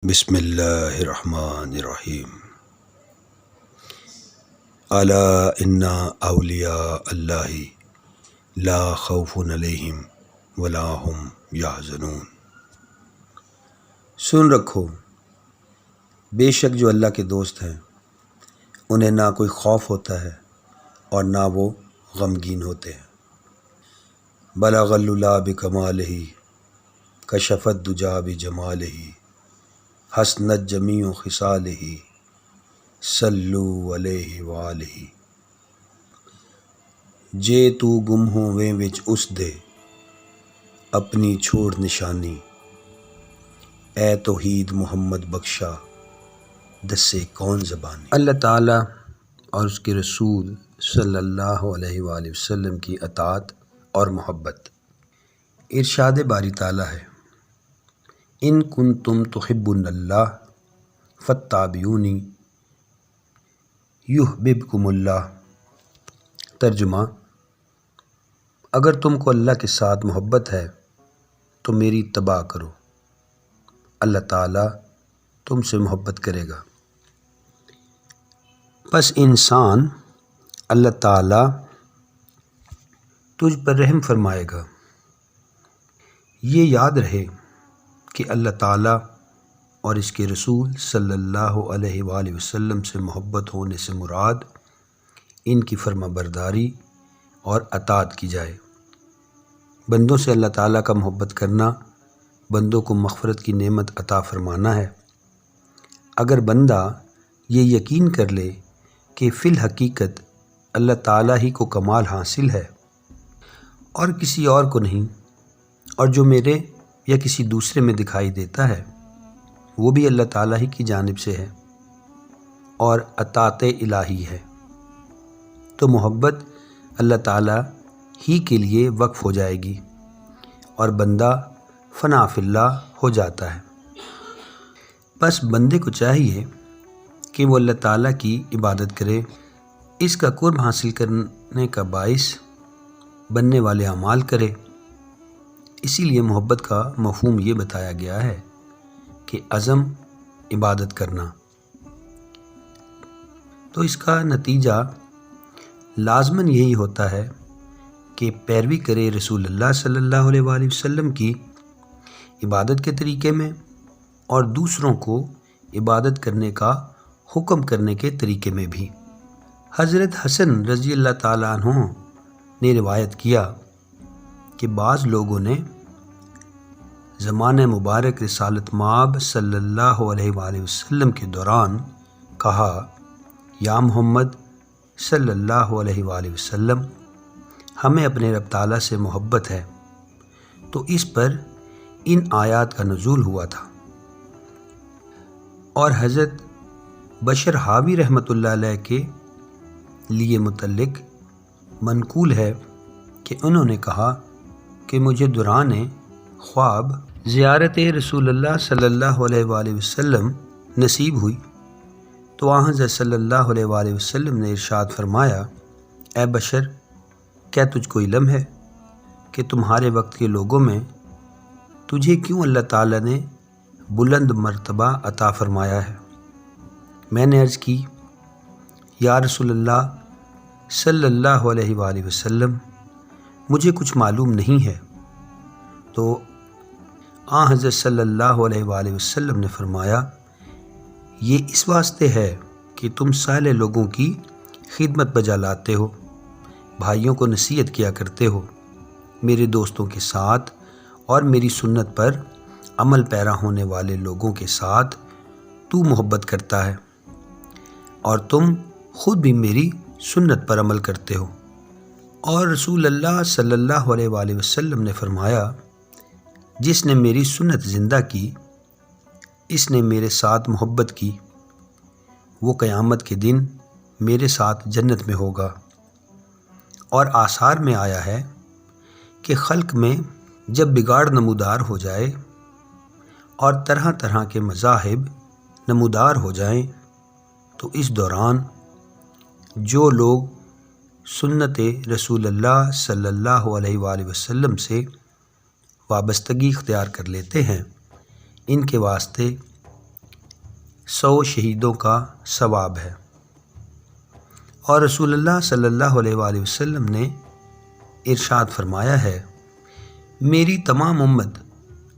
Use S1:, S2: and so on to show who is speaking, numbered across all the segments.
S1: بسم اللہ الرحمن الرحیم۔ الا ان اولیاء اللہ لا خوف علیہم ولا هم یحزنون۔ سن رکھو، بے شک جو اللہ کے دوست ہیں انہیں نہ کوئی خوف ہوتا ہے اور نہ وہ غمگین ہوتے ہیں۔ بلغ اللہ بکمالہ کشف الدجی بجمالہ حسنت جمیع خصالہ صلو علیہ وآلہ۔ جے تو گم ہوویں وچ اس دے اپنی چھوڑ نشانی، اے توحید محمد بخشا دسے کون زبانی۔ اللہ تعالیٰ اور اس کے رسول صلی اللہ علیہ وآلہ وسلم کی اطاعت اور محبت۔ ارشاد باری تعالیٰ ہے، ان کنتم تحبون اللہ فاتبعونی یحببکم اللہ۔ ترجمہ: اگر تم کو اللہ کے ساتھ محبت ہے تو میری اتباع کرو، اللہ تعالیٰ تم سے محبت کرے گا۔ پس انسان اللہ تعالیٰ تجھ پر رحم فرمائے گا۔ یہ یاد رہے کہ اللہ تعالیٰ اور اس کے رسول صلی اللہ علیہ وآلہ وسلم سے محبت ہونے سے مراد ان کی فرما برداری اور اطاعت کی جائے۔ بندوں سے اللہ تعالیٰ کا محبت کرنا بندوں کو مغفرت کی نعمت عطا فرمانا ہے۔ اگر بندہ یہ یقین کر لے کہ فی الحقیقت اللہ تعالیٰ ہی کو کمال حاصل ہے اور کسی اور کو نہیں، اور جو میرے یا کسی دوسرے میں دکھائی دیتا ہے وہ بھی اللہ تعالیٰ ہی کی جانب سے ہے اور اطاعت الہی ہے، تو محبت اللہ تعالیٰ ہی کے لیے وقف ہو جائے گی اور بندہ فنا فی اللہ ہو جاتا ہے۔ بس بندے کو چاہیے کہ وہ اللہ تعالیٰ کی عبادت کرے، اس کا قرب حاصل کرنے کا باعث بننے والے اعمال کرے۔ اسی لیے محبت کا مفہوم یہ بتایا گیا ہے کہ عزم عبادت کرنا، تو اس کا نتیجہ لازماً یہی ہوتا ہے کہ پیروی کرے رسول اللہ صلی اللہ علیہ وآلہ وسلم کی عبادت کے طریقے میں اور دوسروں کو عبادت کرنے کا حکم کرنے کے طریقے میں بھی۔ حضرت حسن رضی اللہ تعالیٰ عنہ نے روایت کیا کہ بعض لوگوں نے زمانہ مبارک رسالت مآب صلی اللہ علیہ وآلہ وسلم کے دوران کہا، یا محمد صلی اللہ علیہ وآلہ وسلم، ہمیں اپنے رب تعالیٰ سے محبت ہے۔ تو اس پر ان آیات کا نزول ہوا تھا، اور حضرت بشر حاوی رحمۃ اللہ علیہ کے لیے متعلق منقول ہے کہ انہوں نے کہا کہ مجھے دوران خواب زیارت رسول اللہ صلی اللہ علیہ وآلہ وسلم نصیب ہوئی، تو حضرت صلی اللہ علیہ وآلہ وسلم نے ارشاد فرمایا، اے بشر، کیا تجھ کو علم ہے کہ تمہارے وقت کے لوگوں میں تجھے کیوں اللہ تعالیٰ نے بلند مرتبہ عطا فرمایا ہے؟ میں نے عرض کی، یا رسول اللہ صلی اللہ علیہ وآلہ وسلم، مجھے کچھ معلوم نہیں ہے۔ تو حضرت صلی اللہ علیہ وآلہ وسلم نے فرمایا، یہ اس واسطے ہے کہ تم سائل لوگوں کی خدمت بجا لاتے ہو، بھائیوں کو نصیحت کیا کرتے ہو، میرے دوستوں کے ساتھ اور میری سنت پر عمل پیرا ہونے والے لوگوں کے ساتھ تو محبت کرتا ہے، اور تم خود بھی میری سنت پر عمل کرتے ہو۔ اور رسول اللہ صلی اللہ علیہ وآلہ وسلم نے فرمایا، جس نے میری سنت زندہ کی، اس نے میرے ساتھ محبت کی، وہ قیامت کے دن میرے ساتھ جنت میں ہوگا۔ اور آثار میں آیا ہے کہ خلق میں جب بگاڑ نمودار ہو جائے اور طرح طرح کے مذاہب نمودار ہو جائیں، تو اس دوران جو لوگ سنت رسول اللہ صلی اللہ علیہ وآلہ وسلم سے وابستگی اختیار کر لیتے ہیں، ان کے واسطے 100 شہیدوں کا ثواب ہے۔ اور رسول اللہ صلی اللہ علیہ وآلہ وسلم نے ارشاد فرمایا ہے، میری تمام امت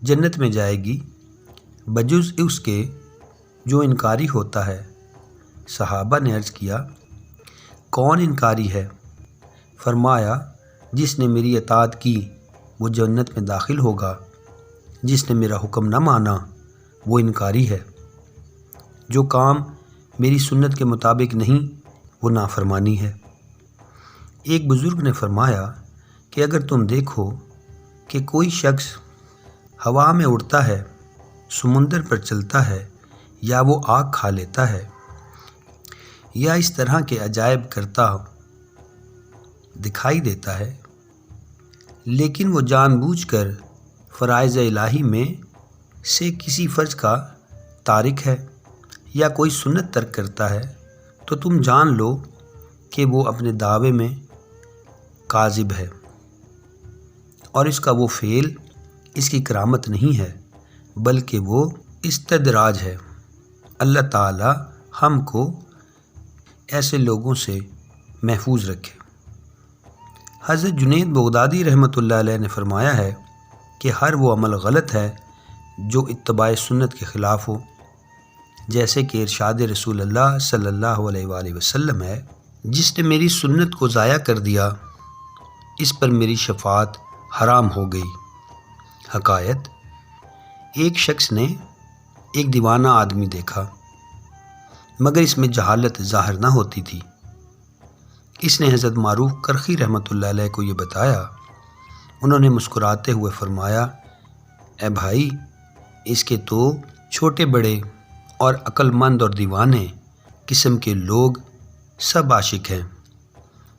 S1: جنت میں جائے گی بجز اس کے جو انکاری ہوتا ہے۔ صحابہ نے عرض کیا، کون انکاری ہے؟ فرمایا، جس نے میری اطاعت کی وہ جنت میں داخل ہوگا، جس نے میرا حکم نہ مانا وہ انکاری ہے، جو کام میری سنت کے مطابق نہیں وہ نافرمانی ہے۔ ایک بزرگ نے فرمایا کہ اگر تم دیکھو کہ کوئی شخص ہوا میں اڑتا ہے، سمندر پر چلتا ہے، یا وہ آگ کھا لیتا ہے، یا اس طرح کے عجائب کرتا دکھائی دیتا ہے، لیکن وہ جان بوجھ کر فرائض الہی میں سے کسی فرض کا تارک ہے یا کوئی سنت ترک کرتا ہے، تو تم جان لو کہ وہ اپنے دعوے میں کاذب ہے، اور اس کا وہ فعل اس کی کرامت نہیں ہے بلکہ وہ استدراج ہے۔ اللہ تعالی ہم کو ایسے لوگوں سے محفوظ رکھے۔ حضرت جنید بغدادی رحمۃ اللہ علیہ نے فرمایا ہے کہ ہر وہ عمل غلط ہے جو اتباع سنت کے خلاف ہو، جیسے کہ ارشاد رسول اللہ صلی اللہ علیہ وآلہ وسلم ہے، جس نے میری سنت کو ضائع کر دیا اس پر میری شفاعت حرام ہو گئی۔ حکایت، ایک شخص نے ایک دیوانہ آدمی دیکھا مگر اس میں جہالت ظاہر نہ ہوتی تھی۔ اس نے حضرت معروف کرخی رحمۃ اللہ علیہ کو یہ بتایا۔ انہوں نے مسکراتے ہوئے فرمایا، اے بھائی، اس کے تو چھوٹے بڑے اور عقل مند اور دیوانے قسم کے لوگ سب عاشق ہیں،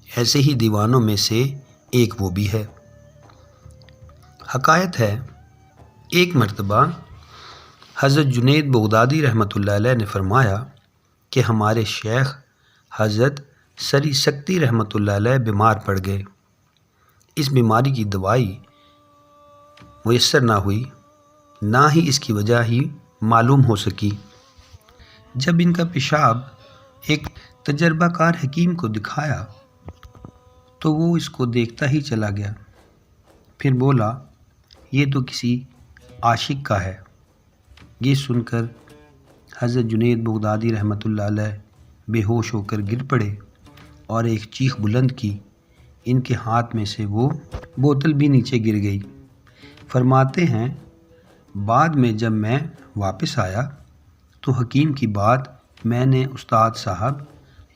S1: ایسے ہی دیوانوں میں سے ایک وہ بھی ہے۔ حکایت ہے، ایک مرتبہ حضرت جنید بغدادی رحمۃ اللہ علیہ نے فرمایا کہ ہمارے شیخ حضرت سری سکتی رحمۃ اللہ علیہ بیمار پڑ گئے۔ اس بیماری کی دوائی میسر نہ ہوئی، نہ ہی اس کی وجہ ہی معلوم ہو سکی۔ جب ان کا پیشاب ایک تجربہ کار حکیم کو دکھایا تو وہ اس کو دیکھتا ہی چلا گیا، پھر بولا، یہ تو کسی عاشق کا ہے۔ یہ سن کر حضرت جنید بغدادی رحمۃ اللہ علیہ بے ہوش ہو کر گر پڑے اور ایک چیخ بلند کی، ان کے ہاتھ میں سے وہ بوتل بھی نیچے گر گئی۔ فرماتے ہیں، بعد میں جب میں واپس آیا تو حکیم کی بات میں نے استاد صاحب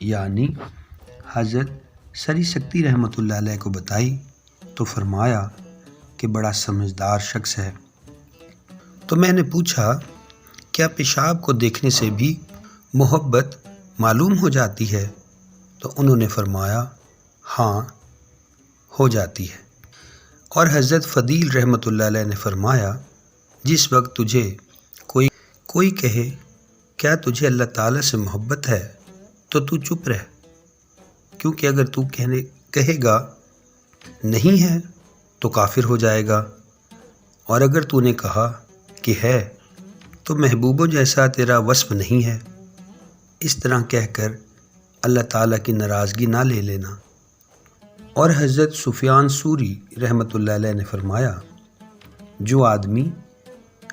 S1: یعنی حضرت سری سکتی رحمۃ اللہ علیہ کو بتائی تو فرمایا کہ بڑا سمجھدار شخص ہے۔ تو میں نے پوچھا، کیا پیشاب کو دیکھنے سے بھی محبت معلوم ہو جاتی ہے؟ تو انہوں نے فرمایا، ہاں ہو جاتی ہے۔ اور حضرت فضیل رحمۃ اللہ علیہ نے فرمایا، جس وقت تجھے کوئی کہے کیا تجھے اللہ تعالیٰ سے محبت ہے تو تو چپ رہ، کیونکہ اگر تو کہے گا نہیں ہے تو کافر ہو جائے گا، اور اگر تو نے کہا کہ ہے تو محبوبوں جیسا تیرا وصف نہیں ہے۔ اس طرح کہہ کر اللہ تعالیٰ کی ناراضگی نہ لے لینا۔ اور حضرت سفیان ثوری رحمۃ اللہ علیہ نے فرمایا، جو آدمی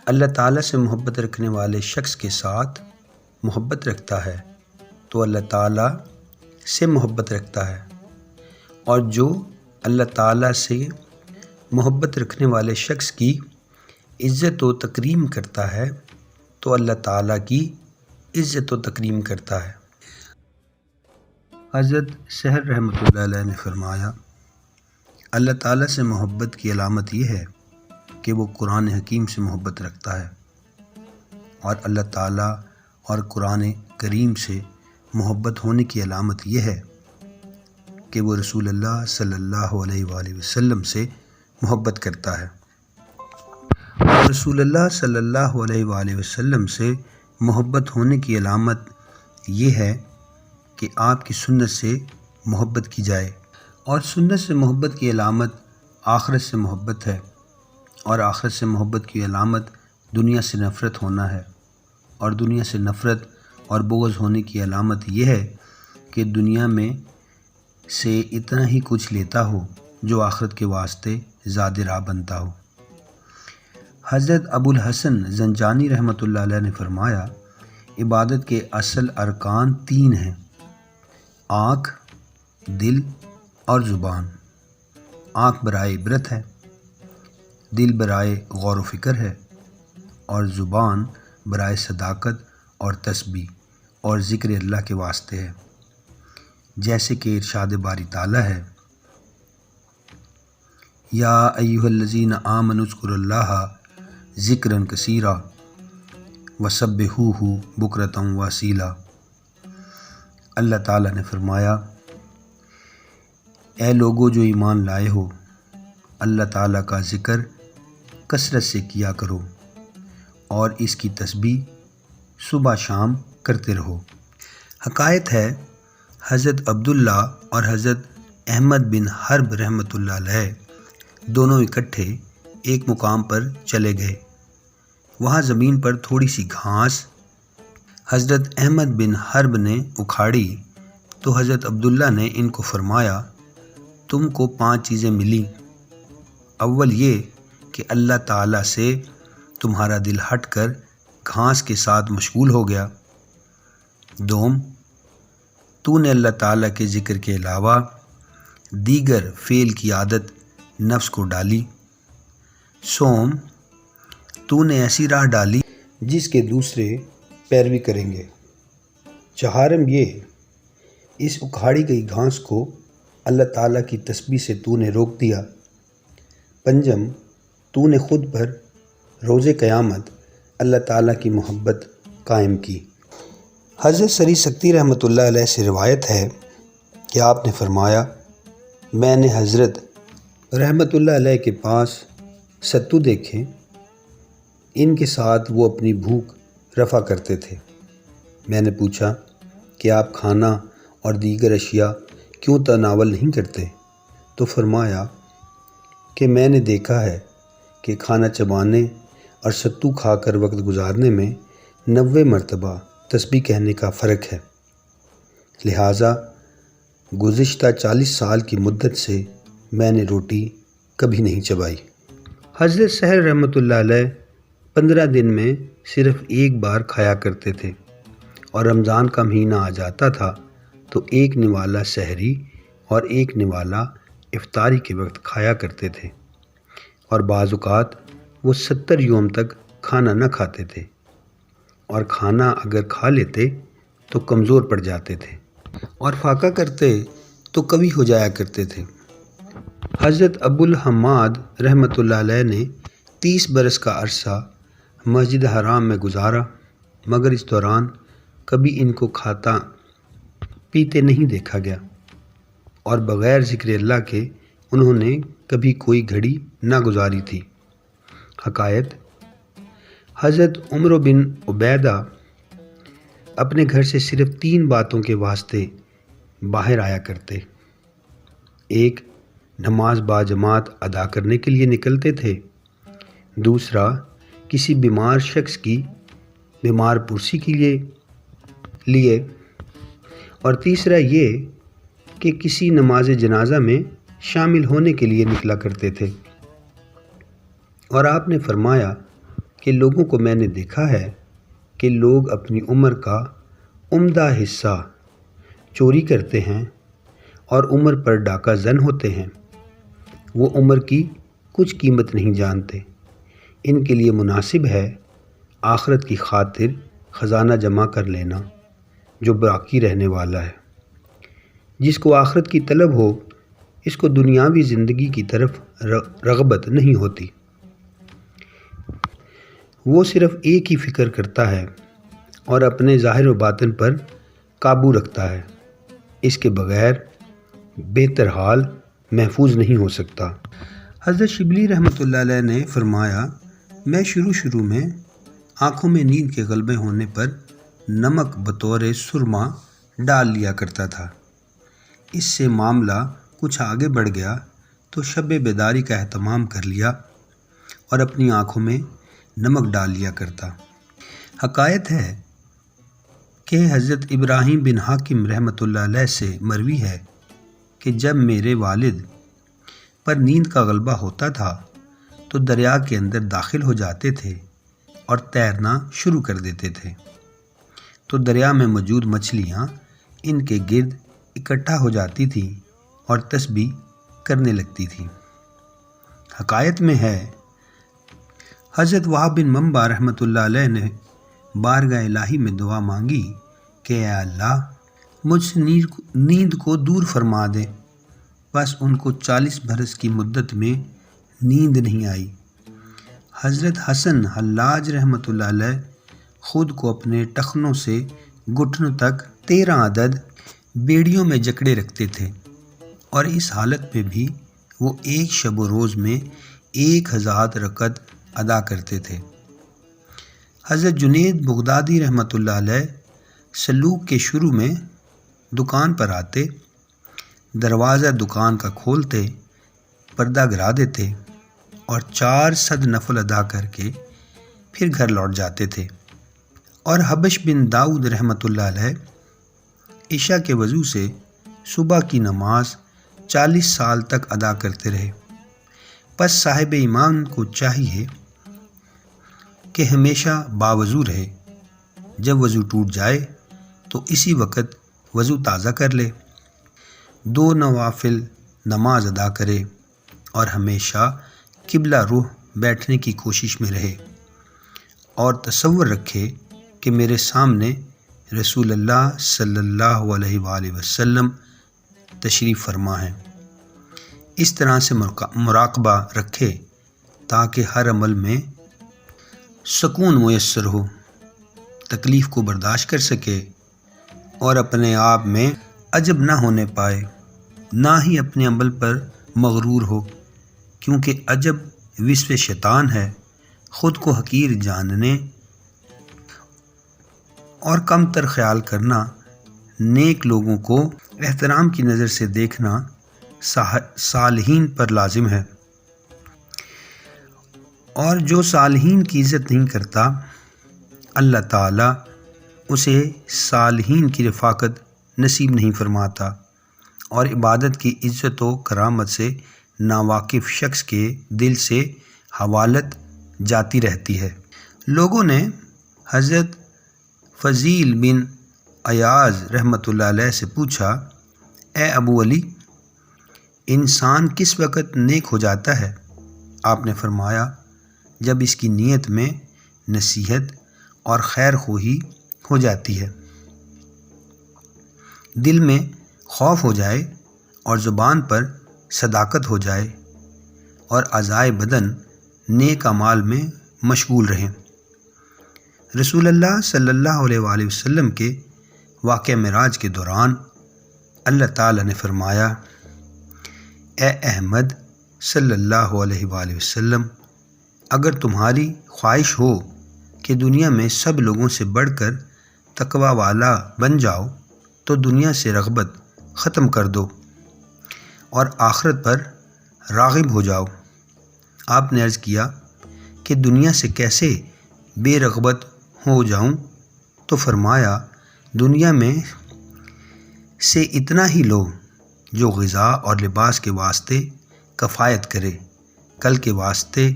S1: اللہ تعالیٰ سے محبت رکھنے والے شخص کے ساتھ محبت رکھتا ہے تو اللہ تعالیٰ سے محبت رکھتا ہے، اور جو اللہ تعالیٰ سے محبت رکھنے والے شخص کی عزت و تکریم کرتا ہے تو اللہ تعالیٰ کی عزت و تکریم کرتا ہے۔ حضرت سحر رحمۃ اللہ علیہ نے فرمایا، اللہ تعالیٰ سے محبت کی علامت یہ ہے کہ وہ قرآن حکیم سے محبت رکھتا ہے، اور اللہ تعالیٰ اور قرآن کریم سے محبت ہونے کی علامت یہ ہے کہ وہ رسول اللہ صلی اللہ علیہ وآلہ وسلم سے محبت کرتا ہے۔ اور رسول اللہ صلی اللہ علیہ وآلہ وسلم سے محبت ہونے کی علامت یہ ہے کہ آپ کی سنت سے محبت کی جائے، اور سنت سے محبت کی علامت آخرت سے محبت ہے، اور آخرت سے محبت کی علامت دنیا سے نفرت ہونا ہے، اور دنیا سے نفرت اور بغض ہونے کی علامت یہ ہے کہ دنیا میں سے اتنا ہی کچھ لیتا ہو جو آخرت کے واسطے زاد راہ بنتا ہو۔ حضرت ابو الحسن زنجانی رحمۃ اللہ علیہ نے فرمایا، عبادت کے اصل ارکان 3 ہیں: آنکھ، دل اور زبان۔ آنکھ برائے عبرت ہے، دل برائے غور و فکر ہے، اور زبان برائے صداقت اور تسبیح اور ذکر اللہ کے واسطے ہے، جیسے کہ ارشاد باری تعالیٰ ہے، یا ایھا الذین آمنوا اذکروا اللہ ذکرا کثیرا وسبحوہ بکرۃ واصیلا۔ اللہ تعالیٰ نے فرمایا، اے لوگو جو ایمان لائے ہو، اللہ تعالیٰ کا ذکر کثرت سے کیا کرو اور اس کی تسبیح صبح شام کرتے رہو۔ حکایت ہے، حضرت عبداللہ اور حضرت احمد بن حرب رحمۃ اللہ علیہ دونوں اکٹھے ایک مقام پر چلے گئے۔ وہاں زمین پر تھوڑی سی گھاس حضرت احمد بن حرب نے اکھاڑی تو حضرت عبداللہ نے ان کو فرمایا، تم کو 5 چیزیں ملیں۔ اول یہ کہ اللہ تعالیٰ سے تمہارا دل ہٹ کر گھاس کے ساتھ مشغول ہو گیا۔ دوم، تو نے اللہ تعالیٰ کے ذکر کے علاوہ دیگر فعل کی عادت نفس کو ڈالی۔ سوم، تو نے ایسی راہ ڈالی جس کے دوسرے پیروی کریں گے۔ چہارم یہ، اس اکھاڑی گئی گھاس کو اللہ تعالیٰ کی تسبیح سے تو نے روک دیا۔ پنجم، تو نے خود پر روز قیامت اللہ تعالیٰ کی محبت قائم کی۔ حضرت سری سکتی رحمۃ اللہ علیہ سے روایت ہے کہ آپ نے فرمایا، میں نے حضرت رحمۃ اللہ علیہ کے پاس ستو دیکھے، ان کے ساتھ وہ اپنی بھوک رفع کرتے تھے۔ میں نے پوچھا کہ آپ کھانا اور دیگر اشیاء کیوں تناول نہیں کرتے؟ تو فرمایا کہ میں نے دیکھا ہے کہ کھانا چبانے اور ستو کھا کر وقت گزارنے میں 90 مرتبہ تسبیح کہنے کا فرق ہے، لہٰذا گزشتہ 40 سال کی مدت سے میں نے روٹی کبھی نہیں چبائی۔ حضرت سہل رحمۃ اللہ علیہ 15 دن میں صرف ایک بار کھایا کرتے تھے، اور رمضان کا مہینہ آ جاتا تھا تو ایک نوالا سحری اور ایک نوالا افطاری کے وقت کھایا کرتے تھے، اور بعض اوقات وہ 70 یوم تک کھانا نہ کھاتے تھے، اور کھانا اگر کھا لیتے تو کمزور پڑ جاتے تھے، اور فاقہ کرتے تو کبھی ہو جایا کرتے تھے۔ حضرت ابو الحماد رحمۃ اللہ علیہ نے 30 برس کا عرصہ مسجد حرام میں گزارا، مگر اس دوران کبھی ان کو کھاتا پیتے نہیں دیکھا گیا، اور بغیر ذکر اللہ کے انہوں نے کبھی کوئی گھڑی نہ گزاری تھی۔ حکایت، حضرت عمر بن عبیدہ اپنے گھر سے صرف 3 باتوں کے واسطے باہر آیا کرتے۔ ایک، نماز باجماعت ادا کرنے کے لیے نکلتے تھے۔ دوسرا، کسی بیمار شخص کی بیمار پرسی کے لیے، اور تیسرا یہ کہ کسی نماز جنازہ میں شامل ہونے کے لیے نکلا کرتے تھے۔ اور آپ نے فرمایا کہ لوگوں کو میں نے دیکھا ہے کہ لوگ اپنی عمر کا عمدہ حصہ چوری کرتے ہیں اور عمر پر ڈاکہ زن ہوتے ہیں۔ وہ عمر کی کچھ قیمت نہیں جانتے۔ ان کے لیے مناسب ہے آخرت کی خاطر خزانہ جمع کر لینا جو باقی رہنے والا ہے۔ جس کو آخرت کی طلب ہو، اس کو دنیاوی زندگی کی طرف رغبت نہیں ہوتی۔ وہ صرف ایک ہی فکر کرتا ہے اور اپنے ظاہر و باطن پر قابو رکھتا ہے۔ اس کے بغیر بہتر حال محفوظ نہیں ہو سکتا۔ حضرت شبلی رحمۃ اللہ علیہ نے فرمایا، میں شروع میں آنکھوں میں نیند کے غلبے ہونے پر نمک بطور سرما ڈال لیا کرتا تھا۔ اس سے معاملہ کچھ آگے بڑھ گیا تو شب بیداری کا اہتمام کر لیا اور اپنی آنکھوں میں نمک ڈال لیا کرتا۔ حکایت ہے کہ حضرت ابراہیم بن حاکم رحمۃ اللہ علیہ سے مروی ہے کہ جب میرے والد پر نیند کا غلبہ ہوتا تھا تو دریا کے اندر داخل ہو جاتے تھے اور تیرنا شروع کر دیتے تھے، تو دریا میں موجود مچھلیاں ان کے گرد اکٹھا ہو جاتی تھیں اور تسبیح کرنے لگتی تھیں۔ حکایت میں ہے حضرت وہاب بن منبع رحمۃ اللہ علیہ نے بارگاہ الہی میں دعا مانگی کہ اے اللہ مجھ سے نیند کو دور فرما دے، بس ان کو 40 برس کی مدت میں نیند نہیں آئی۔ حضرت حسن حلاج رحمۃ اللہ علیہ خود کو اپنے ٹخنوں سے گھٹنوں تک 13 عدد بیڑیوں میں جکڑے رکھتے تھے، اور اس حالت میں بھی وہ ایک شب و روز میں 1000 رکعت ادا کرتے تھے۔ حضرت جنید بغدادی رحمۃ اللہ علیہ سلوک کے شروع میں دکان پر آتے، دروازہ دکان کا کھولتے، پردہ گرا دیتے اور 400 نفل ادا کر کے پھر گھر لوٹ جاتے تھے۔ اور حبش بن داؤد رحمۃ اللہ علیہ عشاء کے وضو سے صبح کی نماز 40 سال تک ادا کرتے رہے۔ پس صاحب ایمان کو چاہیے کہ ہمیشہ باوضو رہے، جب وضو ٹوٹ جائے تو اسی وقت وضو تازہ کر لے، 2 نوافل نماز ادا کرے اور ہمیشہ قبلہ رخ بیٹھنے کی کوشش میں رہے، اور تصور رکھے کہ میرے سامنے رسول اللہ صلی اللہ علیہ وآلہ وسلم تشریف فرما ہے۔ اس طرح سے مراقبہ رکھے تاکہ ہر عمل میں سکون میسر ہو، تکلیف کو برداشت کر سکے اور اپنے آپ میں عجب نہ ہونے پائے، نہ ہی اپنے عمل پر مغرور ہو، کیونکہ عجب وصف شیطان ہے، خود کو حقیر جاننے اور کم تر خیال کرنا، نیک لوگوں کو احترام کی نظر سے دیکھنا صالحین پر لازم ہے، اور جو صالحین کی عزت نہیں کرتا اللہ تعالیٰ اسے صالحین کی رفاقت نصیب نہیں فرماتا، اور عبادت کی عزت و کرامت سے ناواقف شخص کے دل سے حوالت جاتی رہتی ہے۔ لوگوں نے حضرت فضیل بن ایاز رحمۃ اللہ علیہ سے پوچھا، اے ابو علی، انسان کس وقت نیک ہو جاتا ہے؟ آپ نے فرمایا، جب اس کی نیت میں نصیحت اور خیر خواہی ہو جاتی ہے، دل میں خوف ہو جائے اور زبان پر صداقت ہو جائے، اور اعضائے بدن نیک اعمال میں مشغول رہیں۔ رسول اللہ صلی اللہ علیہ وآلہ وسلم کے واقعہ معراج کے دوران اللہ تعالیٰ نے فرمایا، اے احمد صلی اللہ علیہ وآلہ وسلم، اگر تمہاری خواہش ہو کہ دنیا میں سب لوگوں سے بڑھ کر تقوی والا بن جاؤ تو دنیا سے رغبت ختم کر دو اور آخرت پر راغب ہو جاؤ۔ آپ نے عرض کیا کہ دنیا سے کیسے بے رغبت ہو جاؤں؟ تو فرمایا، دنیا میں سے اتنا ہی لو جو غذا اور لباس کے واسطے کفایت کرے، کل کے واسطے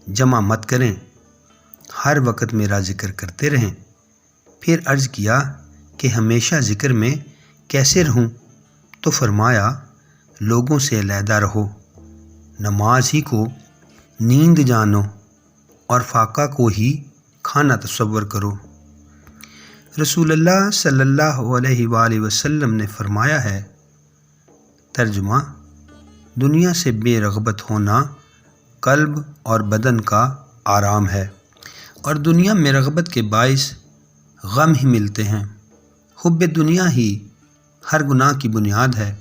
S1: جمع مت کریں، ہر وقت میرا ذکر کرتے رہیں۔ پھر عرض کیا کہ ہمیشہ ذکر میں کیسے رہوں؟ تو فرمایا، لوگوں سے علیحدہ رہو، نماز ہی کو نیند جانو اور فاقہ کو ہی کھانا تصور کرو۔ رسول اللہ صلی اللہ علیہ وآلہ وسلم نے فرمایا ہے، ترجمہ، دنیا سے بے رغبت ہونا قلب اور بدن کا آرام ہے، اور دنیا میں رغبت کے باعث غم ہی ملتے ہیں۔ حب دنیا ہی ہر گناہ کی بنیاد ہے،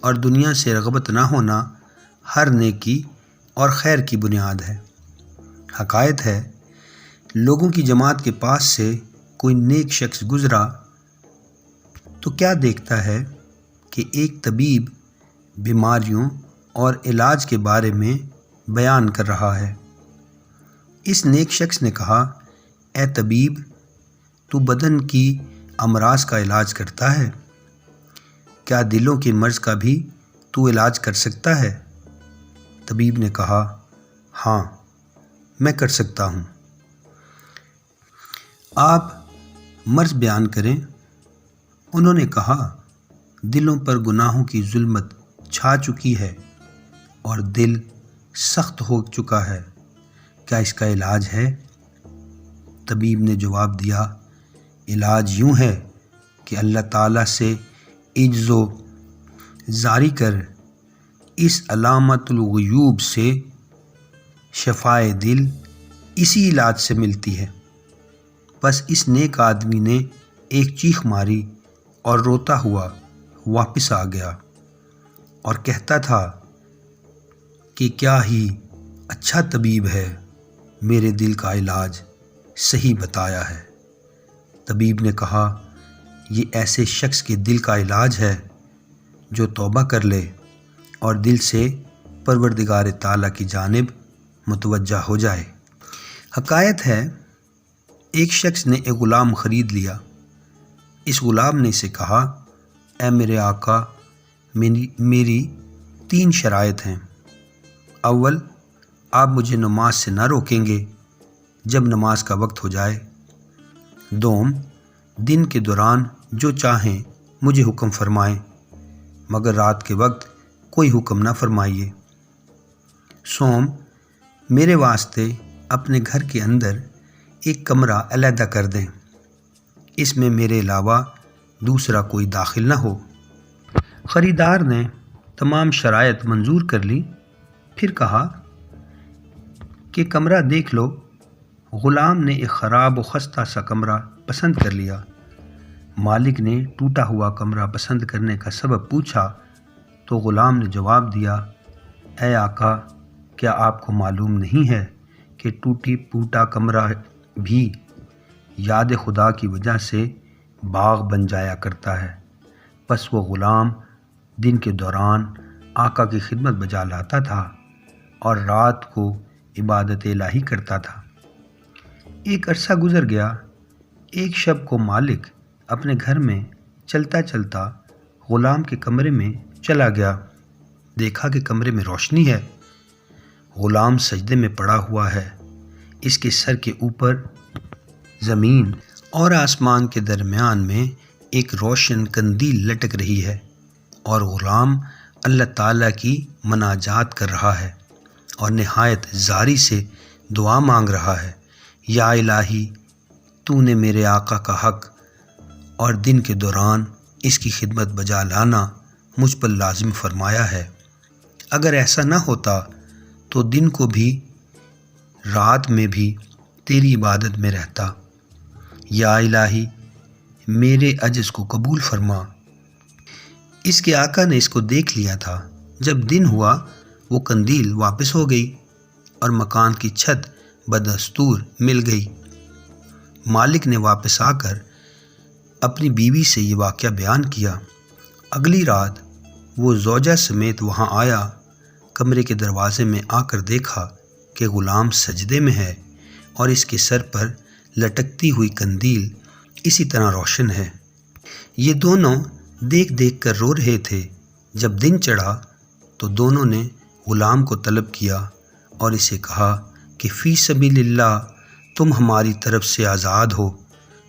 S1: اور دنیا سے رغبت نہ ہونا ہر نیکی اور خیر کی بنیاد ہے۔ حکایت ہے، لوگوں کی جماعت کے پاس سے کوئی نیک شخص گزرا تو کیا دیکھتا ہے کہ ایک طبیب بیماریوں اور علاج کے بارے میں بیان کر رہا ہے۔ اس نیک شخص نے کہا، اے طبیب، تو بدن کی امراض کا علاج کرتا ہے؟ کیا دلوں کے مرض کا بھی تو علاج کر سکتا ہے؟ طبیب نے کہا، ہاں میں کر سکتا ہوں۔ آپ مرض بیان کریں۔ انہوں نے کہا، دلوں پر گناہوں کی ظلمت چھا چکی ہے اور دل سخت ہو چکا ہے، کیا اس کا علاج ہے؟ طبیب نے جواب دیا، علاج یوں ہے کہ اللہ تعالیٰ سے عجز و زاری کر اس علامت الغیوب سے شفائے دل اسی علاج سے ملتی ہے۔ بس اس نیک آدمی نے ایک چیخ ماری اور روتا ہوا واپس آ گیا اور کہتا تھا کہ کیا ہی اچھا طبیب ہے، میرے دل کا علاج صحیح بتایا ہے۔ طبیب نے کہا، یہ ایسے شخص کے دل کا علاج ہے جو توبہ کر لے اور دل سے پروردگار تعالیٰ کی جانب متوجہ ہو جائے۔ حکایت ہے، ایک شخص نے ایک غلام خرید لیا۔ اس غلام نے اسے کہا، اے میرے آقا، میری 3 شرائط ہیں۔ اول، آپ مجھے نماز سے نہ روکیں گے جب نماز کا وقت ہو جائے۔ دوم، دن کے دوران جو چاہیں مجھے حکم فرمائیں، مگر رات کے وقت کوئی حکم نہ فرمائیے۔ سوم، میرے واسطے اپنے گھر کے اندر ایک کمرہ علیحدہ کر دیں، اس میں میرے علاوہ دوسرا کوئی داخل نہ ہو۔ خریدار نے تمام شرائط منظور کر لی، پھر کہا کہ کمرہ دیکھ لو۔ غلام نے ایک خراب و خستہ سا کمرہ پسند کر لیا۔ مالک نے ٹوٹا ہوا کمرہ پسند کرنے کا سبب پوچھا تو غلام نے جواب دیا، اے آقا، کیا آپ کو معلوم نہیں ہے کہ ٹوٹا کمرہ بھی یاد خدا کی وجہ سے باغ بن جایا کرتا ہے۔ پس وہ غلام دن کے دوران آقا کی خدمت بجا لاتا تھا اور رات کو عبادت الہی کرتا تھا۔ ایک عرصہ گزر گیا۔ ایک شب کو مالک اپنے گھر میں چلتا چلتا غلام کے کمرے میں چلا گیا۔ دیکھا کہ کمرے میں روشنی ہے، غلام سجدے میں پڑا ہوا ہے، اس کے سر کے اوپر زمین اور آسمان کے درمیان میں ایک روشن قندیل لٹک رہی ہے اور غلام اللہ تعالیٰ کی مناجات کر رہا ہے اور نہایت زاری سے دعا مانگ رہا ہے، یا الہی، تو نے میرے آقا کا حق اور دن کے دوران اس کی خدمت بجا لانا مجھ پر لازم فرمایا ہے۔ اگر ایسا نہ ہوتا تو دن کو بھی رات میں بھی تیری عبادت میں رہتا۔ یا الہی، میرے عجز کو قبول فرما۔ اس کے آقا نے اس کو دیکھ لیا تھا۔ جب دن ہوا وہ قندیل واپس ہو گئی اور مکان کی چھت بدستور مل گئی۔ مالک نے واپس آ کر اپنی بیوی سے یہ واقعہ بیان کیا۔ اگلی رات وہ زوجہ سمیت وہاں آیا، کمرے کے دروازے میں آ کر دیکھا کہ غلام سجدے میں ہے اور اس کے سر پر لٹکتی ہوئی قندیل اسی طرح روشن ہے۔ یہ دونوں دیکھ دیکھ کر رو رہے تھے۔ جب دن چڑھا تو دونوں نے غلام کو طلب کیا اور اسے کہا کہ فی سبیل اللہ تم ہماری طرف سے آزاد ہو،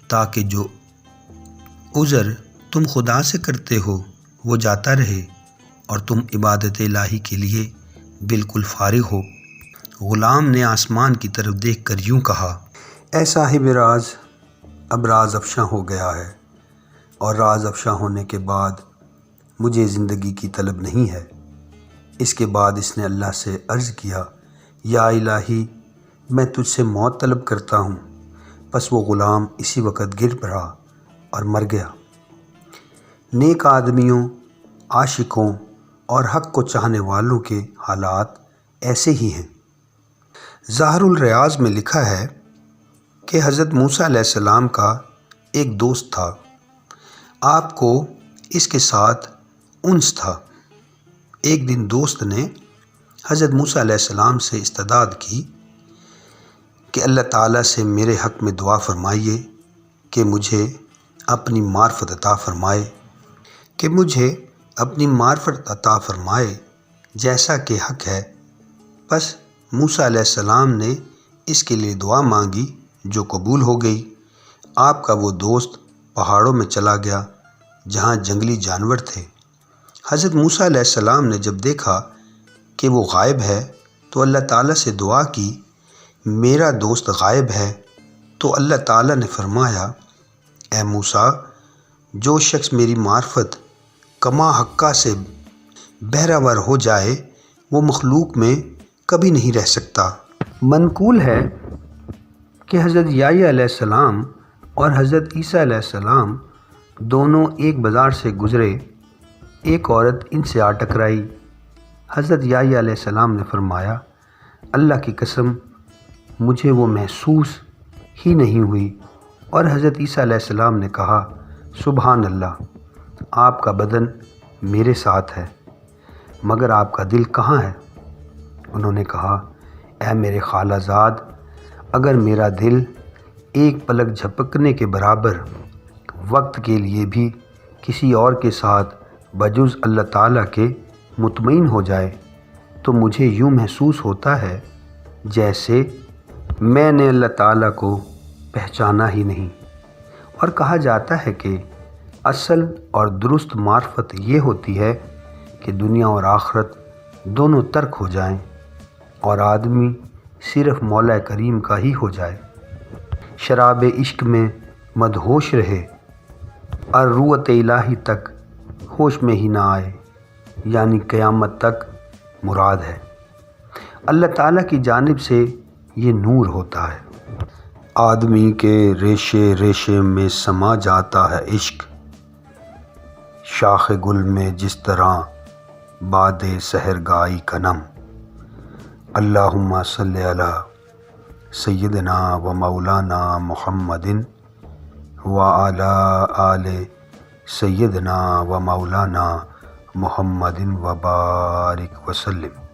S1: تاکہ جو عذر تم خدا سے کرتے ہو وہ جاتا رہے اور تم عبادت الہی کے لیے بالکل فارغ ہو۔ غلام نے آسمان کی طرف دیکھ کر یوں کہا، اے صاحب راز، اب راز افشاں ہو گیا ہے اور راز افشاں ہونے کے بعد مجھے زندگی کی طلب نہیں ہے۔ اس کے بعد اس نے اللہ سے عرض کیا، یا الہی، میں تجھ سے موت طلب کرتا ہوں۔ پس وہ غلام اسی وقت گر پڑا اور مر گیا۔ نیک آدمیوں، عاشقوں اور حق کو چاہنے والوں کے حالات ایسے ہی ہیں۔ ظاہر الریاض میں لکھا ہے کہ حضرت موسیٰ علیہ السلام کا ایک دوست تھا، آپ کو اس کے ساتھ انس تھا۔ ایک دن دوست نے حضرت موسیٰ علیہ السلام سے استدعا کی کہ اللہ تعالیٰ سے میرے حق میں دعا فرمائیے کہ مجھے اپنی معرفت عطا فرمائے، کہ مجھے اپنی معرفت عطا فرمائے جیسا کہ حق ہے۔ پس موسیٰ علیہ السلام نے اس کے لیے دعا مانگی جو قبول ہو گئی۔ آپ کا وہ دوست پہاڑوں میں چلا گیا جہاں جنگلی جانور تھے۔ حضرت موسیٰ علیہ السلام نے جب دیکھا کہ وہ غائب ہے تو اللہ تعالیٰ سے دعا کی، میرا دوست غائب ہے۔ تو اللہ تعالیٰ نے فرمایا، اے موسیٰ، جو شخص میری معرفت کما حقہ سے بہرہور ہو جائے وہ مخلوق میں کبھی نہیں رہ سکتا۔ منقول ہے کہ حضرت یحییٰ علیہ السلام اور حضرت عیسیٰ علیہ السلام دونوں ایک بازار سے گزرے، ایک عورت ان سے آ ٹکرائی۔ حضرت یحییٰ علیہ السلام نے فرمایا، اللہ کی قسم مجھے وہ محسوس ہی نہیں ہوئی۔ اور حضرت عیسیٰ علیہ السلام نے کہا، سبحان اللہ، آپ کا بدن میرے ساتھ ہے مگر آپ کا دل کہاں ہے؟ انہوں نے کہا، اے میرے خالہ زاد، اگر میرا دل ایک پلک جھپکنے کے برابر وقت کے لیے بھی کسی اور کے ساتھ بجز اللہ تعالیٰ کے مطمئن ہو جائے تو مجھے یوں محسوس ہوتا ہے جیسے میں نے اللہ تعالیٰ کو پہچانا ہی نہیں۔ اور کہا جاتا ہے کہ اصل اور درست معرفت یہ ہوتی ہے کہ دنیا اور آخرت دونوں ترک ہو جائیں اور آدمی صرف مولا کریم کا ہی ہو جائے، شراب عشق میں مدہوش رہے اور روت الہی تک ہوش میں ہی نہ آئے، یعنی قیامت تک مراد ہے۔ اللہ تعالیٰ کی جانب سے یہ نور ہوتا ہے۔ آدمی کے ریشے ریشے میں سما جاتا ہے عشق، شاخ گل میں جس طرح باد سحرگائی کا نم۔ اللہم صلی علی سیدنا و مولانا محمد و علی آل سیدنا و مولانا محمد و بارک وسلم۔